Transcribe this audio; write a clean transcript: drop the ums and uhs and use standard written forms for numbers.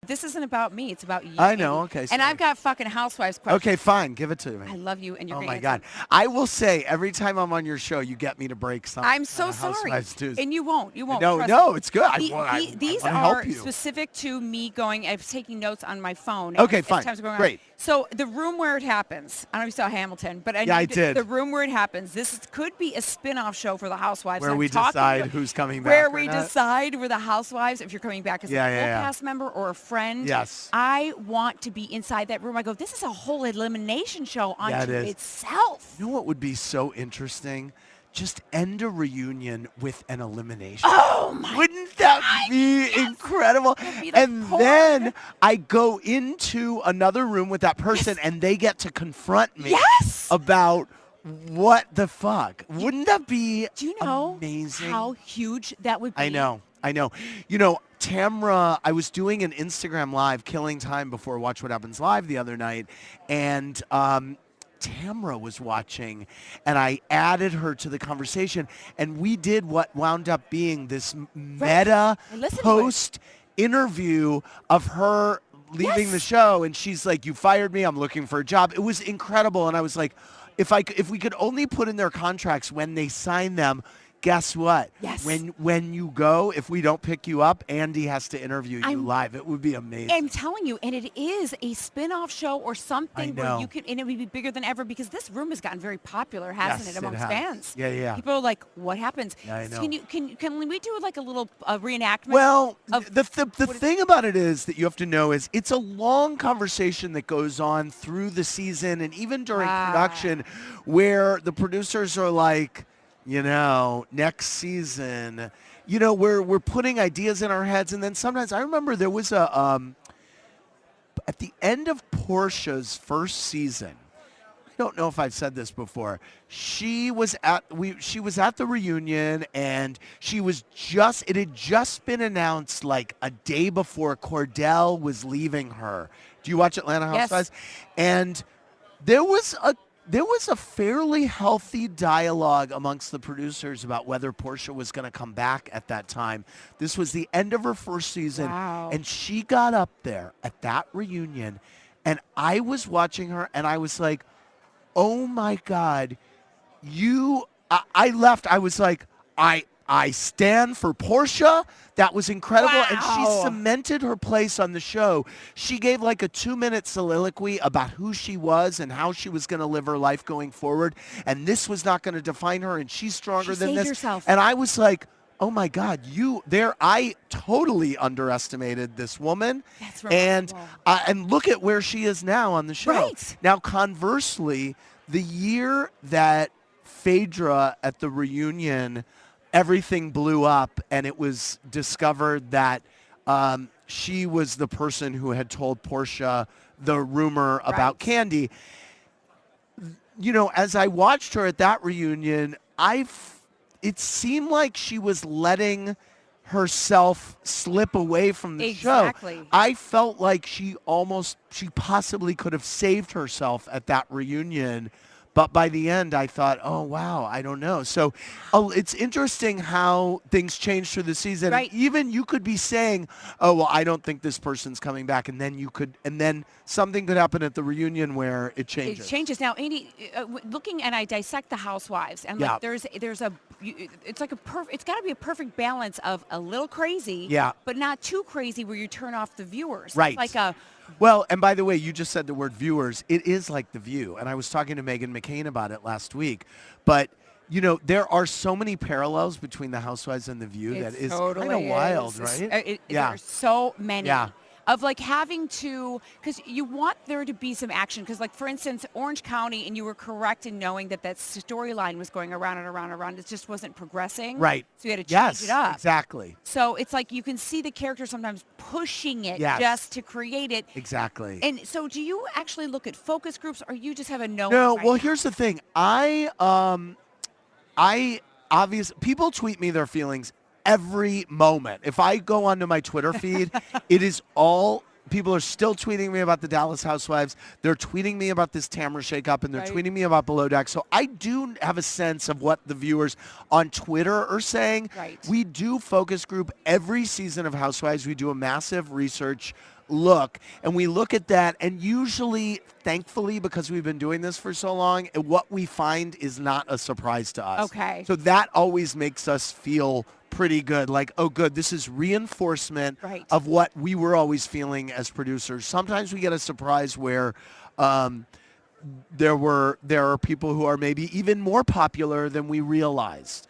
this isn't about me. It's about you. I know. Okay. And I've got fucking Housewives questions. Okay, fine. Give it to me. I love you, and you're Oh gonna my answer God! I will say every time I'm on your show, you get me to break something. I'm so sorry. And you won't. You won't. No, Trust no, me. it's good. These I are help you. specific to me going. I'm taking notes on my phone. Okay, as fine. times are going on. Great. So the room where it happens. I don't know if you saw Hamilton, but I did. The room where it happens. This could be a spin-off show for the Housewives. Where we decide who's coming back. Where we decide where the Housewives, if you're coming back as a full cast member or a friend. Yes. I want to be inside that room. I go, this is a whole elimination show unto itself. You know what would be so interesting? Just end a reunion with an elimination. Oh my! Wouldn't that be incredible? And then I go into another room with that person, and they get to confront me about what the fuck. Wouldn't that be Do you know amazing? How huge that would be? I know. You know, Tamra, I was doing an Instagram live, killing time before Watch What Happens Live the other night, and Tamra was watching, and I added her to the conversation, and we did what wound up being this meta post interview of her leaving the show, and she's like, "You fired me. I'm looking for a job." It was incredible, and I was like, if we could only put in their contracts when they sign them. Guess what? Yes. When you go, if we don't pick you up, Andy has to interview you live. It would be amazing. I'm telling you, and it is a spin-off show or something where you can, and it would be bigger than ever because this room has gotten very popular, hasn't it, amongst fans? Yeah. People are like, "What happens?" Yeah, I know. Can we do like a little reenactment? Well, the thing about it is that you have to know is it's a long conversation that goes on through the season and even during production, where the producers are like, you know, next season, you know, we're putting ideas in our heads. And then sometimes I remember there was at the end of Portia's first season, I don't know if I've said this before, she was at the reunion, and it had just been announced like a day before Cordell was leaving her. Do you watch Atlanta Housewives? Yes. And there was a fairly healthy dialogue amongst the producers about whether Portia was going to come back at that time. This was the end of her first season, and she got up there at that reunion, and I was watching her, and I was like, oh my God, I left. I was like, I stand for Portia. That was incredible. Wow. And she cemented her place on the show. She gave like a 2-minute soliloquy about who she was and how she was going to live her life going forward. And this was not going to define her. And she's stronger than this. Herself. And I was like, oh my God, I totally underestimated this woman. That's right. And look at where she is now on the show. Right. Now, conversely, the year that Phaedra at the reunion, everything blew up, and it was discovered that she was the person who had told Portia the rumor about Candy. You know, as I watched her at that reunion, it seemed like she was letting herself slip away from the show. I felt like she possibly could have saved herself at that reunion. But by the end, I thought, oh, wow, I don't know. So it's interesting how things change through the season. Right. Even you could be saying, oh, well, I don't think this person's coming back. And then something could happen at the reunion where it changes. It changes. Now, Andy, looking and I dissect the Housewives, and like it's got to be a perfect balance of a little crazy, but not too crazy where you turn off the viewers. Right. It's like well, and by the way, you just said the word viewers. It is like The View. And I was talking to Meghan McCain about it last week. But, you know, there are so many parallels between The Housewives and The View that is kind of wild, right? There are so many. Yeah. Of like having to, because you want there to be some action. Because like, for instance, Orange County, and you were correct in knowing that storyline was going around and around and around. It just wasn't progressing. Right. So you had to change it up. Exactly. So it's like you can see the character sometimes pushing it just to create it. Exactly. And so do you actually look at focus groups, or you just have a no? No, well, here's the thing. I obviously, people tweet me their feelings every moment. If I go onto my Twitter feed, it is all people are still tweeting me about the Dallas Housewives. They're tweeting me about this Tamra shakeup, and they're tweeting me about Below Deck. So I do have a sense of what the viewers on Twitter are saying. Right. We do focus group every season of Housewives. We do a massive research look, and we look at that, and usually, thankfully, because we've been doing this for so long, what we find is not a surprise to us. Okay. So that always makes us feel pretty good, like, oh, good, this is reinforcement of what we were always feeling as producers. Sometimes we get a surprise where there are people who are maybe even more popular than we realized.